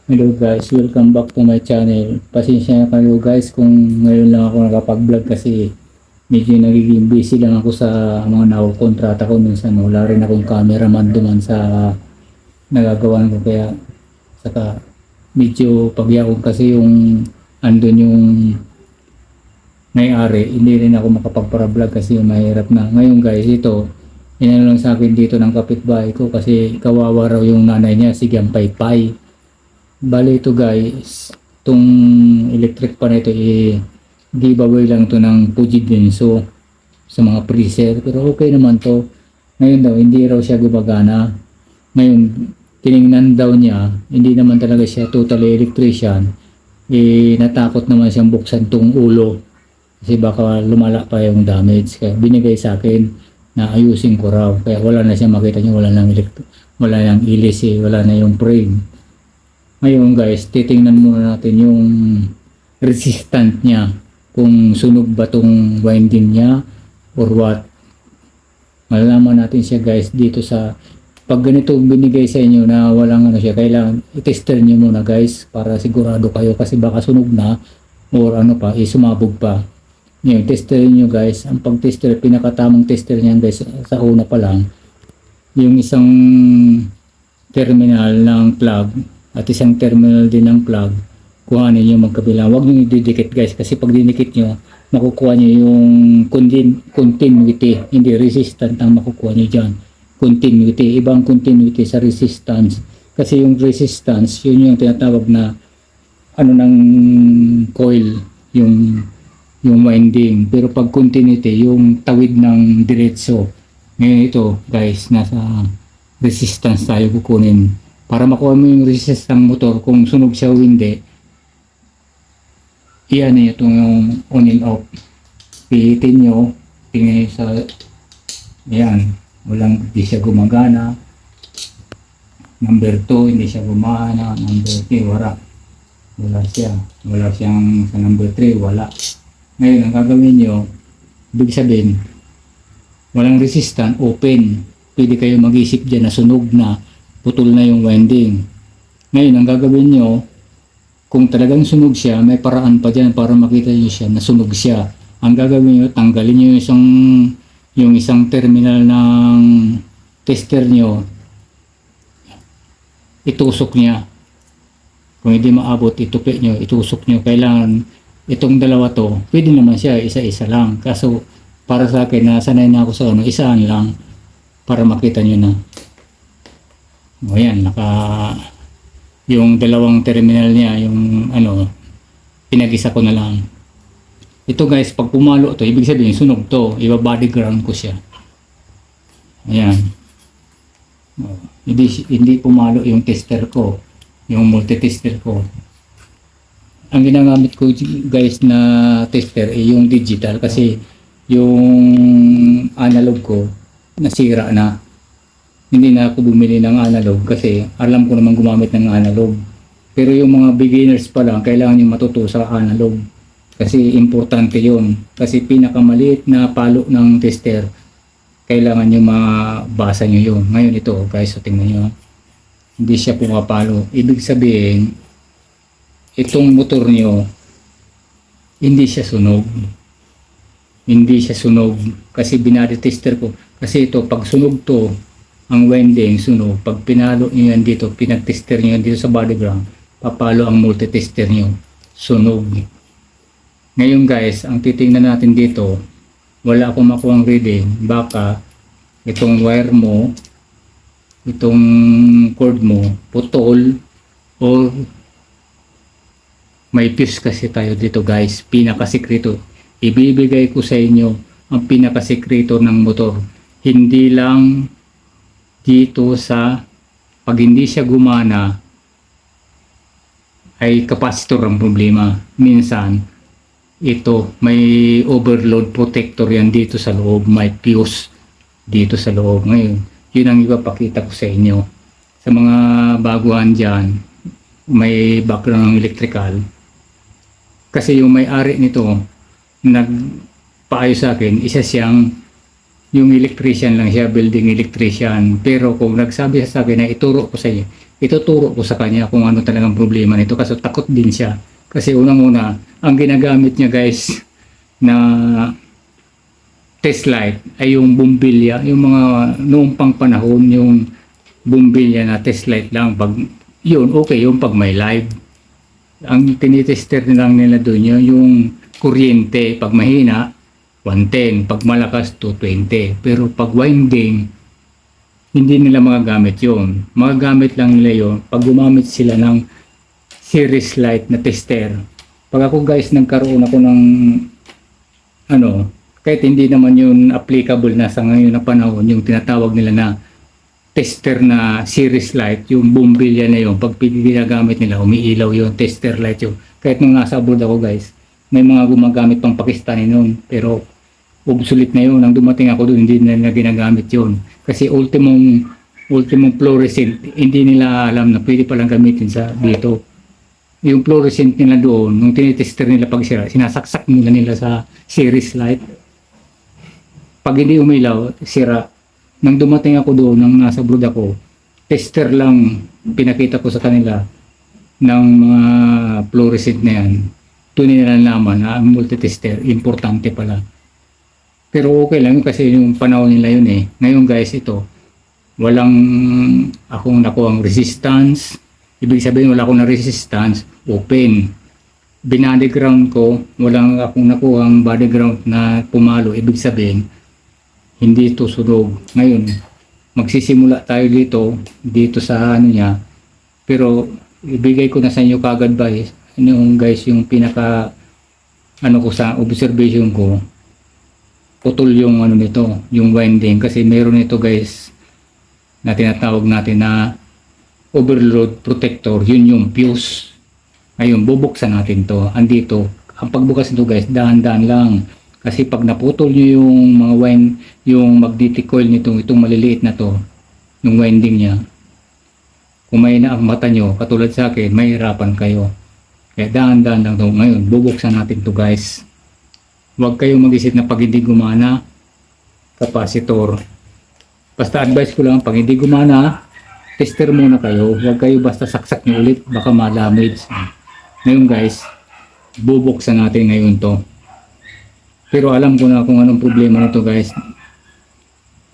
Hello guys, welcome back to my channel. Pasensya na kayo guys kung ngayon lang ako nakapag-vlog kasi medyo nagiging busy lang ako sa mga nakukontrata ko minsan. Wala rin akong cameraman duman sa nagagawan ko kaya saka medyo pagyakong kasi yung andun yung may-ari. Hindi rin ako makapagpara-vlog kasi mahirap na. Ngayon guys, ito inano lang sa akin dito ng kapitbahay ko kasi kawawa raw yung nanay niya si Gampaypay. Bali ito guys, itong electric pan ito giveaway lang to ng Fuji Denso sa mga freezer pero okay naman to. Ngayon daw hindi raw siya gumagana. Ngayon tiningnan daw niya, hindi naman talaga siya totally electrician. Natakot naman siyang buksan tong ulo kasi baka lumala pa yung damage. Kaya binigay sa akin na ayusin ko raw. Kaya wala na siya, makita niyo wala nang wala nang ilis wala na yung frame. Ngayon guys, titingnan muna natin yung resistant niya. Kung sunog ba tong winding niya or what. Malalaman natin siya guys dito sa pag ganito binigay sa inyo na walang ano siya, kailangan i-tester niyo muna guys para sigurado kayo kasi baka sunog na or ano pa, sumabog pa. Ngayon, testerin niyo guys. Ang pag-tester, pinakatamang tester niyan guys sa una pa lang, yung isang terminal ng plug at isang terminal din ng plug, kuhanin nyo magkabila. Huwag nyo ididikit guys kasi pag dinikit nyo, makukuha nyo yung continuity, hindi resistant ang makukuha nyo dyan. Continuity, ibang continuity sa resistance. Kasi yung resistance, yun yung tinatawag na ano ng coil, yung winding. Pero pag continuity, yung tawid ng diretso. Ngayon ito guys, nasa resistance tayo kukunin. Para makuha mo yung resistance ng motor kung sunog siya o hindi, iyan nyo itong on and off. Pihitin nyo, tingnan nyo sa ayan, hindi siya gumagana. Number 2, hindi siya gumagana. Number 3, wala siyang sa number 3, wala. Ngayon, ang gagawin nyo, ibig sabihin, walang resistance, open. Pwede kayo mag-isip dyan na sunog na, putol na yung winding. Ngayon, ang gagawin nyo, kung talagang sunog siya, may paraan pa dyan para makita nyo siya na sunog siya. Ang gagawin nyo, tanggalin nyo yung isang terminal ng tester nyo, itusok niya. Kung hindi maabot, itupi nyo, itusok nyo. Kailangan, itong dalawa to, pwede naman siya, isa-isa lang. Kaso, para sa akin, nasanay na ako sa isaan lang para makita nyo na. O yan, yung dalawang terminal niya, yung pinag-isa ko na lang. Ito guys, pag pumalo to, ibig sabihin sunog to, iba-body ground ko siya. Ayan. O, hindi pumalo yung tester ko, yung multi-tester ko. Ang ginagamit ko guys na tester ay yung digital kasi yung analog ko nasira na. Hindi na ako bumili ng analog kasi alam ko naman gumamit ng analog. Pero yung mga beginners pa lang, kailangan yung matuto sa analog. Kasi importante yun. Kasi pinakamaliit na palo ng tester, kailangan yung mabasa nyo yun. Ngayon ito guys, so tingnan nyo. Hindi siya pumapalo. Ibig sabihin, itong motor nyo, hindi siya sunog. Hindi siya sunog. Kasi binari tester ko. Kasi ito, pag sunog to, ang winding sunog, pag pinalo nyo yan dito, pinag-tester nyo yan dito sa body ground, papalo ang multi-tester nyo, sunog. Ngayon guys, ang titingnan natin dito, wala akong makuha ang reading, baka itong wire mo, itong cord mo, putol, or may fuse kasi tayo dito guys, pinakasikreto. Ibibigay ko sa inyo ang pinakasikreto ng motor. Hindi lang dito sa pag hindi siya gumana ay capacitor ang problema. Minsan ito may overload protector yan dito sa loob, may fuse dito sa loob. Ngayon yun ang ipapakita ko sa inyo. Sa mga baguhan dyan, may background ng electrical, kasi yung may-ari nito nagpaayo sa akin, isa siyang yung electrician lang siya, building electrician. Pero kung nagsabi sa akin na ituro ko sa inyo, ituturo ko sa kanya kung ano talagang problema nito kasi takot din siya. Kasi unang-una, ang ginagamit niya guys na test light ay yung bumbilya, yung mga noong pang panahon, yung bumbilya na test light lang. Pag yun, okay yung pag may live. Ang tinitester lang nila doon yung kuryente. Pag mahina, 110. Pag malakas, 220. Pero pag winding, hindi nila magagamit yun. Magagamit lang nila yun pag gumamit sila ng series light na tester. Pag ako guys, nagkaroon ako ng ano, kahit hindi naman yun applicable na sa ngayon na panahon, yung tinatawag nila na tester na series light, yung bumbilya na yun, pag ginagamit nila, umiilaw yun, tester light yun. Kahit nung nasa abroad ako guys, may mga gumagamit pang Pakistani noon, pero obsolete na yun. Nang dumating ako doon, hindi nila ginagamit yun. Kasi ultimong fluorescent, hindi nila alam na pwede palang gamitin sa dito. Yung fluorescent nila doon, nung tinitester nila pag sira, sinasaksak nila sa series light. Pag hindi umilaw, sira. Nang dumating ako doon, nang nasa abroad ako, tester lang pinakita ko sa kanila ng mga fluorescent na yan. Doon nila nalaman na ang multitester, importante pala. Pero okay lang kasi yung panahon nila yun eh. Ngayon guys, ito, walang akong nakuhang resistance. Ibig sabihin wala akong na resistance, open. Binody ground ko, walang akong nakuhang body ground na pumalo. Ibig sabihin, hindi ito sunog. Ngayon, magsisimula tayo dito sa ano niya. Pero ibigay ko na sa inyo kagad ba guys, yung pinaka ano ko sa observation ko, putol yung ano nito, yung winding kasi meron nito guys na tinatawag natin na overload protector, yun yung fuse. Ngayon, bubuksan natin to. Andito, ang pagbukas nito guys, dahan-dahan lang. Kasi pag naputol nyo yung mga yung magnetic coil nito, itong maliliit na to, yung winding niya, kung may na ang mata nyo, katulad sa akin, may hirapan kayo. Kaya dahan-dahan lang to. Ngayon, bubuksan natin to guys. Huwag kayong mag-isip na pag hindi gumana, capacitor. Basta advice ko lang, pag hindi gumana, tester muna kayo. Huwag kayo basta saksak nyo ulit, baka ma-damage. Ngayon guys, bubuksan natin ngayon to. Pero alam ko na kung anong problema nito guys.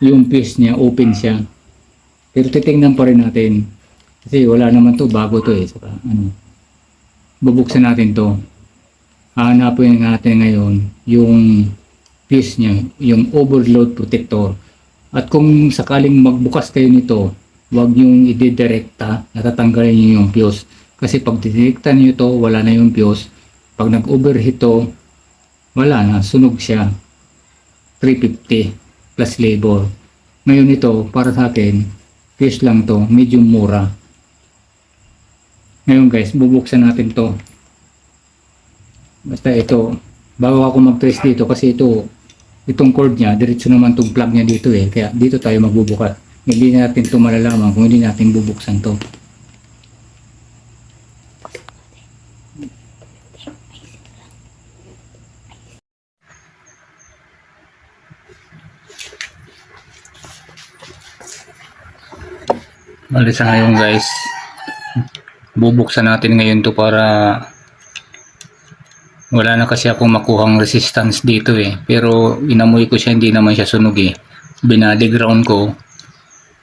Yung fuse niya, open siya. Pero titingnan pa rin natin. Kasi wala naman to, bago to eh. Saka, bubuksan natin to. Hanapin natin ngayon yung fuse niya, yung overload protector. At kung sakaling magbukas kayo nito, huwag niyong i-direkta, natatanggalin niyo yung fuse. Kasi pag didirekta niyo ito, wala na yung fuse. Pag nag-overheat to, wala na, sunog siya. 350 plus labor. Ngayon ito, para sa akin, fuse lang to, medium mura. Ngayon guys, bubuksan natin to. Basta ito, bago ako mag-trace dito kasi itong cord niya, diretso naman itong plug niya dito eh. Kaya dito tayo magbubukas. Hindi natin ito malalaman kung hindi natin bubuksan to. Alis na ngayon guys. Bubuksan natin ngayon to para wala na kasi akong makuhang resistance dito eh. Pero inamoy ko siya, hindi naman siya sunog eh. Binody ground ko.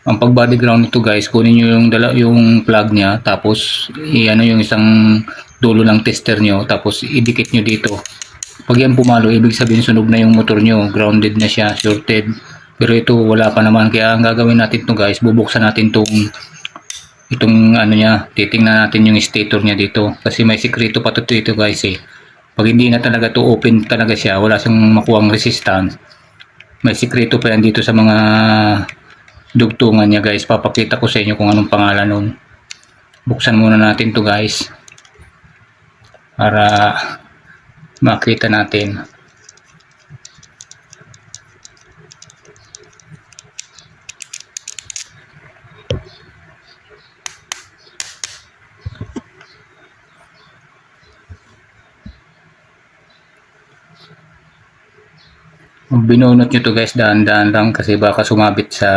Ang pag body ground nito guys, kunin nyo yung plug niya, tapos i-ano yung isang dulo ng tester nyo, tapos idikit nyo dito. Pag yan pumalo, ibig sabihin sunog na yung motor nyo, grounded na siya, shorted. Pero ito wala pa naman, kaya ang gagawin natin to guys, bubuksan natin itong ano niya, titingnan natin yung stator niya dito. Kasi may sikreto pa to dito guys eh. Pag hindi na talaga to open talaga siya, wala siyang makuhang resistance. May sikreto pa yan dito sa mga dugtungan niya guys. Papakita ko sa inyo kung anong pangalan nun. Buksan muna natin to guys para makita natin. Binunot nyo to guys, dahan-dahan lang kasi baka sumabit sa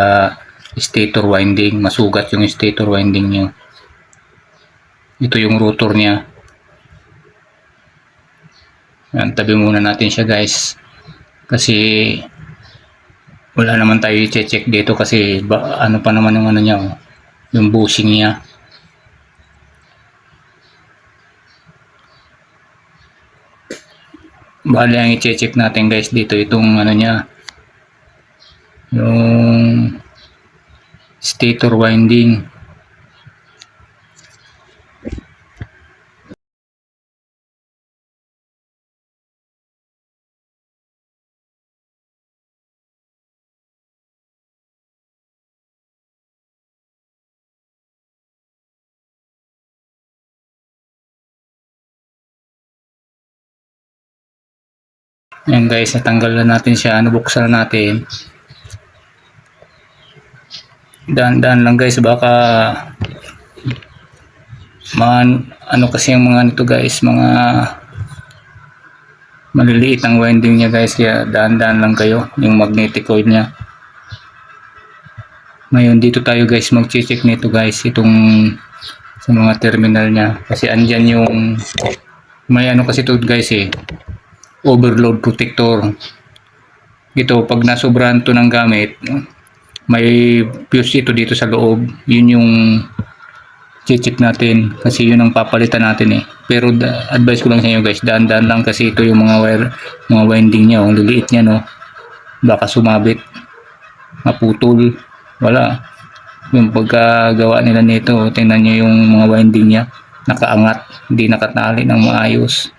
stator winding, masugat yung stator winding nyo. Ito yung rotor niya. Yan, tabi muna natin siya guys. Kasi wala naman tayo i-check dito kasi ano pa naman yung ano niya, oh, yung bushing niya. Bali ang i-check natin guys dito itong ano niya, yung stator winding. Ayan guys, natanggal na natin siya, nabuksan na natin. Daan-daan lang guys, baka ano kasi yung mga nito guys, mga maliliit ang winding niya guys, kaya daan-daan lang kayo yung magnetic coil niya. Ngayon dito tayo guys mag-check nito guys, itong sa mga terminal niya, kasi andyan yung may ano kasi ito guys overload protector. Ito pag nasobrahan to ng gamit, may fuse ito dito sa loob, yun yung check natin kasi yun ang papalitan natin pero advice ko lang sa inyo guys, daan-daan lang kasi ito yung mga wire, mga winding niya, ang liliit niya baka sumabit, maputol, wala. Yung pagkagawa nila nito, tingnan nyo yung mga winding niya, nakaangat, hindi nakatali ng maayos.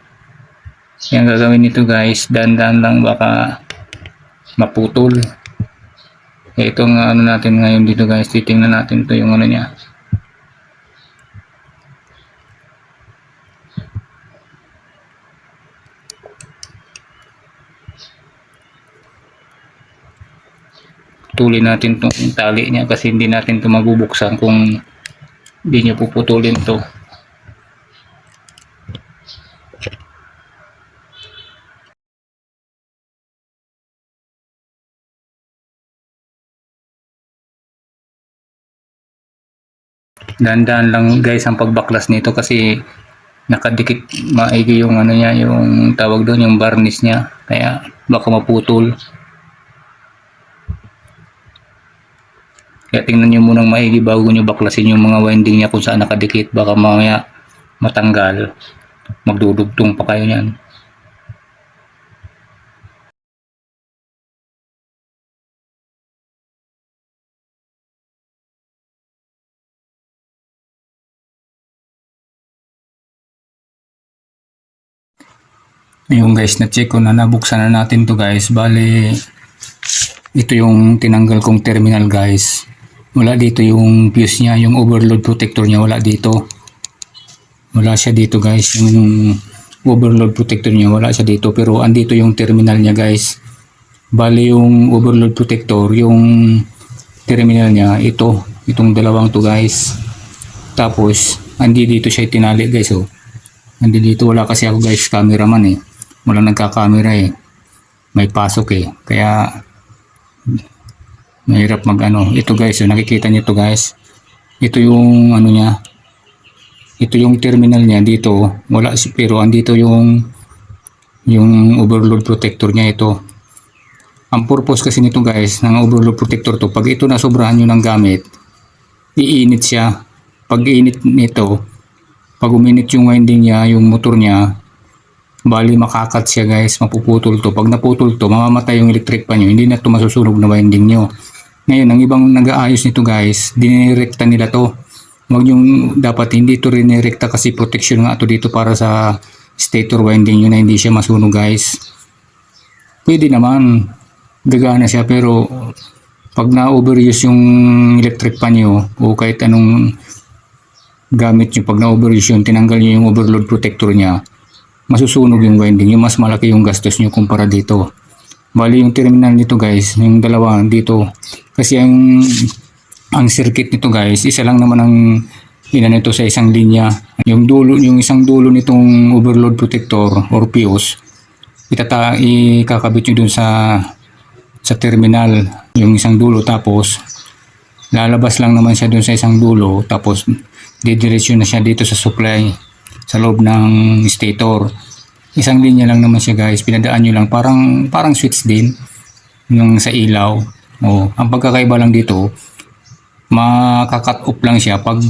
Yung gagawin nito guys, daan-daan lang, baka maputol. Itong ano natin ngayon dito guys, titingnan natin to yung ano niya. Putulin natin tong tali niya kasi hindi natin ito mabubuksan kung hindi niya puputulin to. Dahan-dahan lang guys ang pagbaklas nito kasi nakadikit maigi yung ano niya, yung tawag doon, yung varnish niya, kaya baka maputol. Kaya tingnan nyo munang maigi bago nyo baklasin yung mga winding niya kung saan nakadikit, baka mamaya matanggal, magdudugtong pa kayo niyan. Yung guys, na-check ko na, nabuksan na natin to guys. Bali, ito yung tinanggal kong terminal guys. Wala dito yung fuse niya, yung overload protector niya, wala dito. Wala siya dito guys, yung overload protector niya, wala siya dito. Pero andito yung terminal niya guys. Bali yung overload protector, yung terminal niya, itong dalawang to guys. Tapos, andi dito siya itinali guys Andi dito, wala kasi ako guys, cameraman wala nagka-camera may pasok kaya mahirap mag ano. Ito guys, nakikita niyo to guys, ito yung ano niya, ito yung terminal niya dito, wala, pero andito yung overload protector niya. Ito ang purpose kasi nito guys, ng overload protector to, pag ito nasobrahan nyo ng gamit, iinit siya. Pag init nito, pag uminit yung winding niya, yung motor niya, bali makakat siya guys, mapuputol to. Pag naputol to, mamamatay yung electric pan nyo, hindi na to masusunog na winding nyo. Ngayon, ang ibang nag-aayos nito guys, dinirekta nila to. Wag yung, dapat hindi to rinirekta kasi protection nga to dito para sa stator winding nyo na hindi siya masunog guys. Pwede naman, gagana siya, pero pag na-overuse yung electric pan nyo o kahit anong gamit nyo, pag na-overuse yun, tinanggal nyo yung overload protector niya, masusunog yung winding, yung mas malaki yung gastos nyo kumpara dito. Bali yung terminal nito guys, yung dalawa dito, kasi ang circuit nito guys, isa lang naman ang inanito sa isang linya. Yung dulo, yung isang dulo nitong overload protector or fuse, ikakabit nyo dun sa terminal, yung isang dulo, tapos lalabas lang naman siya dun sa isang dulo, tapos didiretso na siya dito sa supply sa loob ng stator. Isang linya lang naman siya guys, pinadaan nyo lang, parang switch din yung sa ilaw. Ang pagkakaiba lang dito, makakat off lang siya pag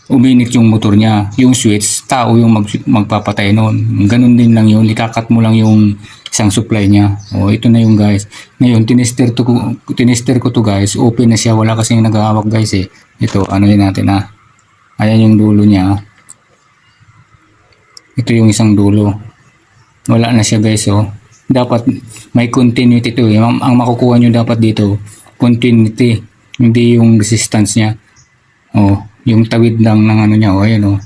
uminit yung motor niya. Yung switch, tao yung magpapatay nun. Ganun din lang yun, ikakat mo lang yung isang supply niya. Ito na yung guys. Ngayon, tinester ko to guys, open na siya, wala kasing naghahawak guys eh. Ito, ano yun natin ha. Ayan yung dulo niya. Ito yung isang dulo. Wala na siya guys Dapat may continuity to eh. Ang makukuha nyo dapat dito, continuity. Hindi yung resistance niya. Yung tawid lang ng ano niya. Ayan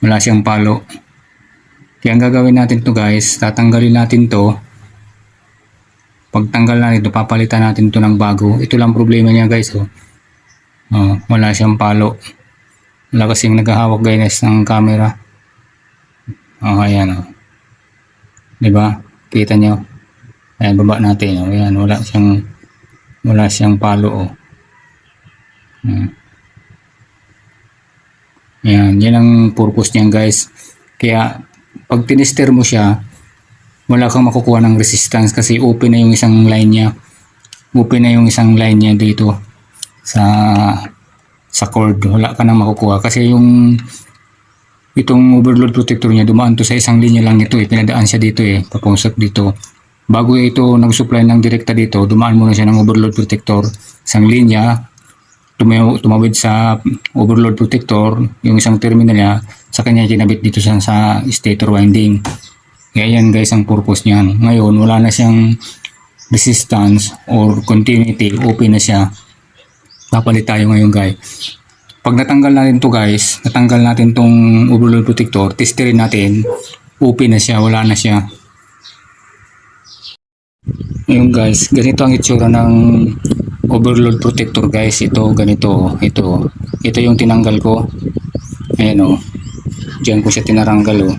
wala siyang palo. Kaya ang gagawin natin to guys, tatanggalin natin to. Pagtanggal natin to, papalitan natin to ng bago. Ito lang problema niya guys wala siyang palo. Wala kasing naghahawak guys ng camera. Ayan diba? Kita nyo? Ayan, baba natin. Ayan, wala siyang palo Ayan, yan ang purpose niyan guys. Kaya pag tinester mo siya, wala kang makukuha ng resistance kasi open na yung isang line niya. Open na yung isang line niya dito sa cord. Wala ka nang makukuha kasi itong overload protector niya, dumaan to sa isang linya lang ito pinadaan siya dito papungsot dito. Bago ito nag-supply ng direkta dito, dumaan muna siya ng overload protector, isang linya, tumawid sa overload protector, yung isang terminal niya, sa kanya kinabit dito sa stator winding. Kaya yan guys ang purpose niyan. Ngayon, wala na siyang resistance or continuity, open na siya. Papalit tayo ngayon guys. Pag natanggal natin to guys, natanggal natin tong overload protector, testerin natin, open na siya, wala na siya. Ngayon guys, ganito ang itsura ng overload protector guys. Ito, ganito, ito yung tinanggal ko. Ayan diyan ko siya tinaranggal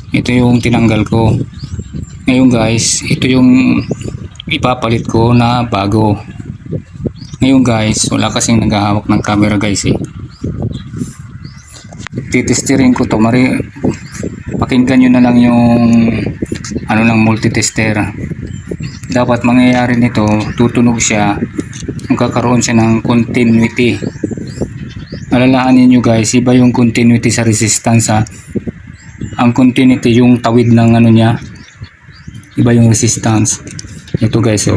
ito yung tinanggal ko. Ngayon guys, ito yung ipapalit ko na bago. Ngayon guys, wala kasing naghahawak ng camera guys titesterin ko to. Pakinggan nyo na lang yung ng multitester. Dapat mangyayari nito, tutunog siya, magkakaroon siya ng continuity. Alalahanin nyo guys, iba yung continuity sa resistance ang continuity yung tawid ng niya, iba yung resistance. Ito guys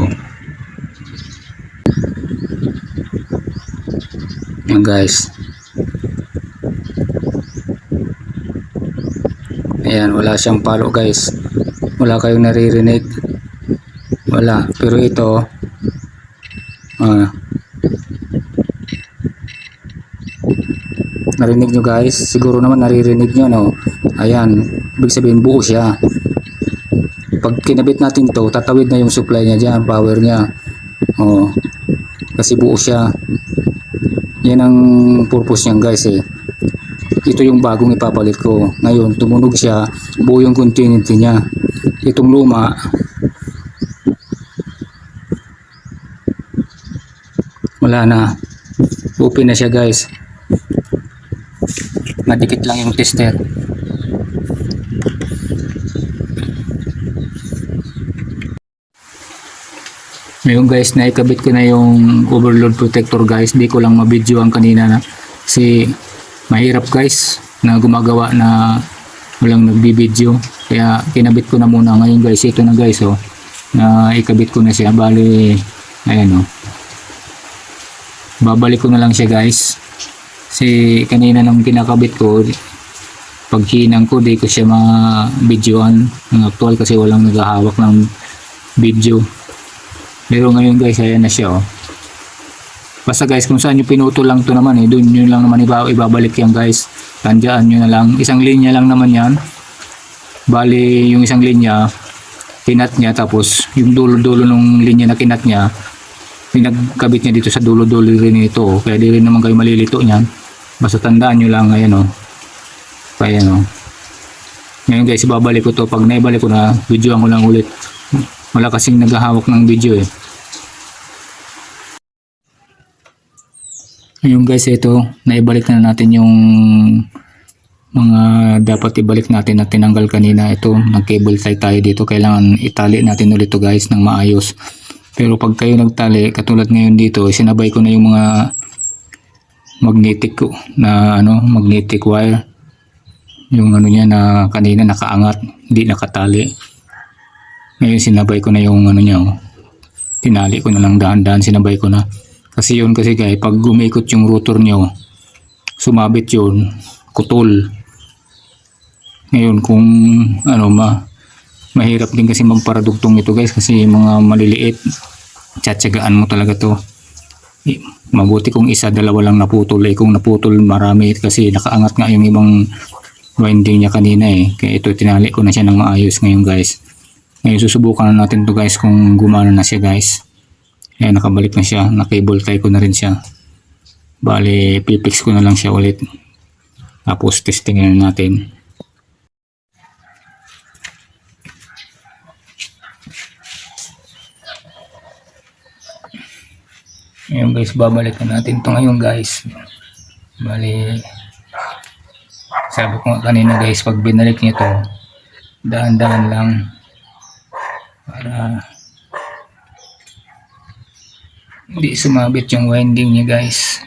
yan guys, ayan, wala siyang palo guys, wala kayong naririnig, wala. Pero ito narinig nyo guys, siguro naman naririnig nyo ayan, ibig sabihin buo siya. Pag kinabit natin to, tatawid na yung supply niya dyan, power niya kasi buo siya. Yan ang purpose niyan guys ito yung bagong ipapalit ko. Ngayon tumunog siya, buo yung continuity niya. Itong luma, wala na, open na siya guys. Nadikit lang yung tester. Ngayon guys, naikabit ko na yung overload protector guys. Di ko lang mabidyo ang kanina kasi mahirap guys na gumagawa na walang nagbibidyo. Kaya kinabit ko na muna. Ngayon guys, ito na guys na ikabit ko na siya. Bali, ayan babalik ko na lang siya guys. Kasi kanina nung kinakabit ko, pag hinang ko, di ko siya ma-videoan ng actual kasi walang naghahawak ng video. Pero ngayon guys, ayan na siya Basta guys, kung saan yung pinuto lang to naman doon yun lang naman ibabalik yan guys. Tandaan nyo na lang, isang linya lang naman yan. Bali yung isang linya kinat niya, tapos yung dulo-dulo ng linya na kinat niya pinagkabit niya dito sa dulo-dulo rin ito. Kaya di rin naman kayo malilito niyan. Basta tandaan nyo lang, ayan kaya ngayon guys, ibabalik ko to. Pag naibalik ko na, videoan ko lang ulit. Wala kasing naghahawak ng video Ayun guys, ito, naibalik na natin yung mga dapat ibalik natin na tinanggal kanina. Ito, nag-cable tie tayo dito. Kailangan itali natin ulit to guys ng maayos. Pero pag kayo nagtali, katulad ngayon dito, sinabay ko na yung mga magnetic na magnetic wire. Yung niya na kanina nakaangat, hindi nakatali. Ngayon sinabay ko na yung niya. Tinali ko na lang dahan-dahan, sinabay ko na. Kasi yun kasi guys, pag gumikot yung rotor nyo, sumabit yun, kutol. Ngayon kung mahirap din kasi magparadugtong ito guys, kasi mga maliliit, tsatsagaan mo talaga to. Mabuti kung isa, dalawa lang naputol. Kung naputol marami kasi nakaangat nga yung ibang winding niya kanina Kaya ito tinali ko na siya ng maayos ngayon guys. Ngayon susubukan na natin to guys kung gumana na siya guys. Ayan, nakabalik na siya. Na-cable tie ko na rin siya. Bale, pipix ko na lang siya ulit. Tapos testingin natin. Ayan guys, babalikan natin ito ngayon guys. Bale, sabi ko nga kanina guys, pag binalik niyo ito, dahan-dahan lang. Para hindi sumabit yung winding niya guys.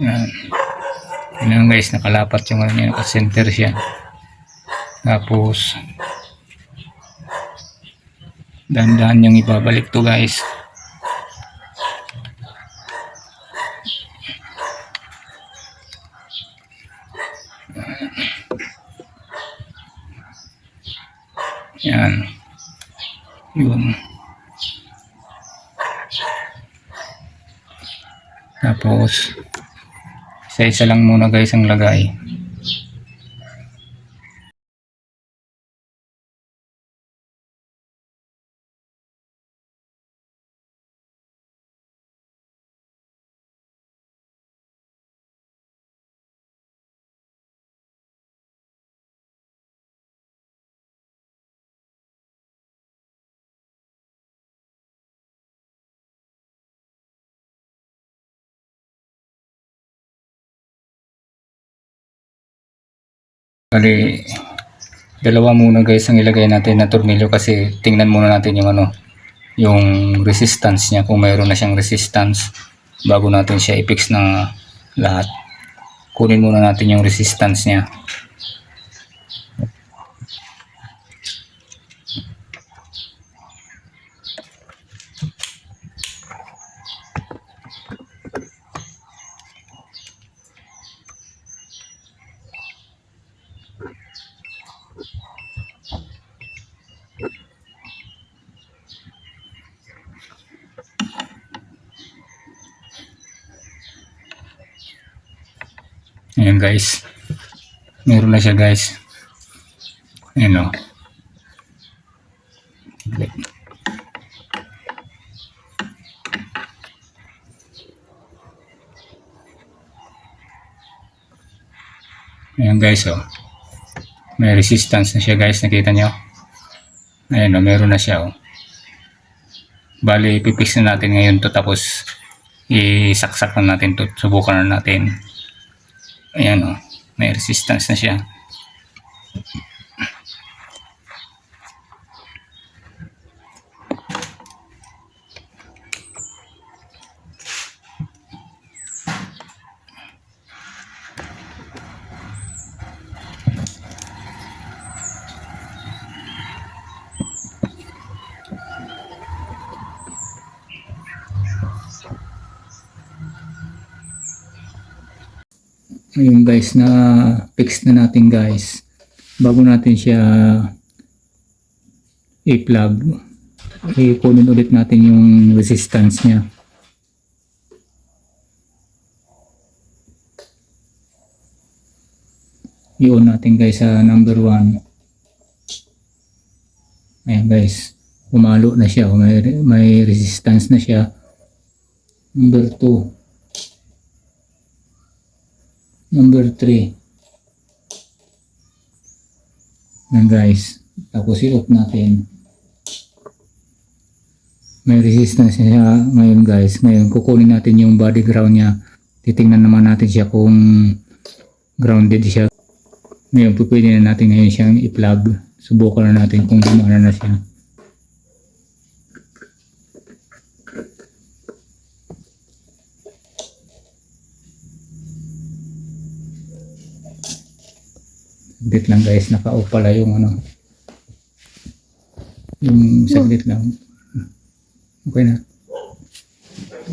Yan. Yan guys, nakalapat yung niya, naka-center siya. Tapos dahan-dahan yung ibabalik to guys. Yan. Yun. Tapos isa-isa lang muna guys ang lagay. Bali, dalawa muna guys ang ilagay natin na tornilyo kasi tingnan muna natin yung yung resistance niya, kung mayroon na siyang resistance bago natin siya i-fix na lahat. Kunin muna natin yung resistance niya. Ayan guys, meron na siya guys. Ayan o. Ayan guys o. May resistance na siya guys, nakita nyo? Ayan o, meron na siya o. Bali, pipix na natin ngayon to, tapos isaksak na natin to, subukan na natin. Ayan o, may resistance na siya. Ayun guys, na fix na natin guys. Bago natin siya i-plug, i-kunin ulit natin yung resistance niya. I-on natin guys sa number 1. Ayan guys, umalo na siya, may resistance na siya. Number 2. Number 3. Ayan guys, tapos i-off natin. May resistance siya ngayon guys. Ngayon kukunin natin yung body ground niya. Titingnan naman natin siya kung grounded siya. Ngayon pwede na natin ngayon siyang i-plug. Subukan na natin kung gumana na siya. Saglit lang guys, naka-off pala yung ano. Yung saglit lang. Okay na.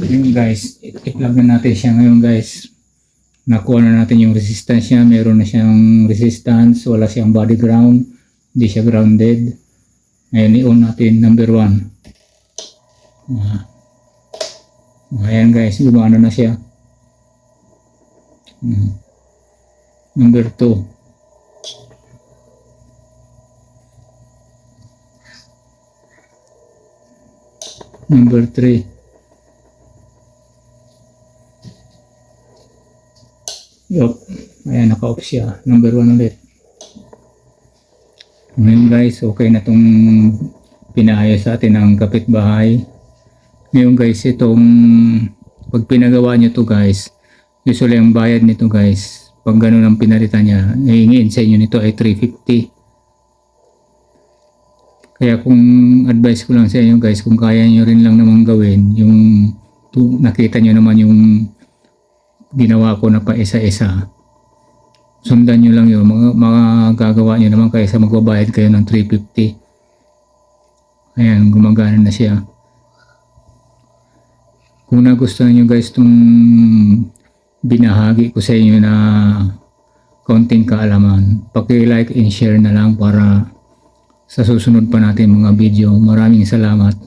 Yung guys, i-plug na natin siya ngayon guys. Nakuha na natin yung resistance niya. Meron na siyang resistance. Wala siyang body ground. Hindi siya grounded. Ngayon i-on natin number 1. Ayan guys, gumana na siya. Number 2. Number 3. Yup. Ayan, naka-off siya. Number 1 ulit. Ngayon guys, okay na itong pinaayos sa atin ng kapitbahay. Ngayon guys, itong pag pinagawa nyo to guys, usually ang bayad nito guys, pag ganun ang pinalitan niya, hihingin sa inyo nito ay 350. Kaya kung advice ko lang sa inyo guys, kung kaya nyo rin lang naman gawin, yung nakita nyo naman yung ginawa ko na pa isa-isa, sundan nyo lang yun, magagawa nyo naman kaysa magbabayad kayo ng 350. Ayan, gumagana na siya. Kung nagustuhan nyo guys itong binahagi ko sa inyo na konting kaalaman, paki-like and share na lang para sa susunod pa natin mga video. Maraming salamat.